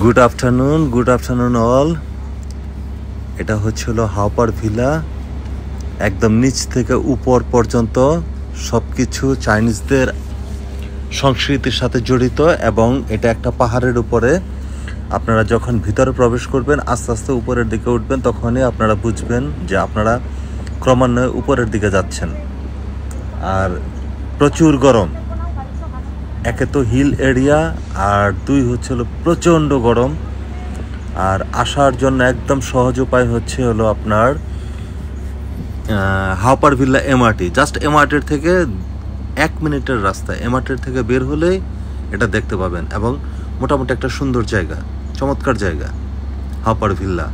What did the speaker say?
Good afternoon all. এটা হচ্ছিল হাওপার villa, একদম নিচ থেকে উপর পর্যন্ত সব কিছু চাইনিজদের সংস্কৃতির সাথে জড়িত, এবং এটা একটা পাহাড়ের উপরে। আপনারা যখন ভিতরে প্রবেশ করবেন, আস্তে আস্তে উপরের দিকে উঠবেন, তখনই আপনারা বুঝবেন যে আপনারা ক্রমান্বয়ে উপরের দিকে যাচ্ছেন। আর প্রচুর গরম, একে তো হিল এরিয়া, আর দুই হচ্ছিল প্রচণ্ড গরম। আর আসার জন্য একদম সহজ উপায় হলো আপনার হাওপার ভিলা এমআরটি। জাস্ট এমআরটির থেকে 1 মিনিটের রাস্তা, এমআরটির থেকে বের হলেই এটা দেখতে পাবেন। এবং মোটামুটি একটা সুন্দর জায়গা, চমৎকার জায়গা হাওপার ভিলা।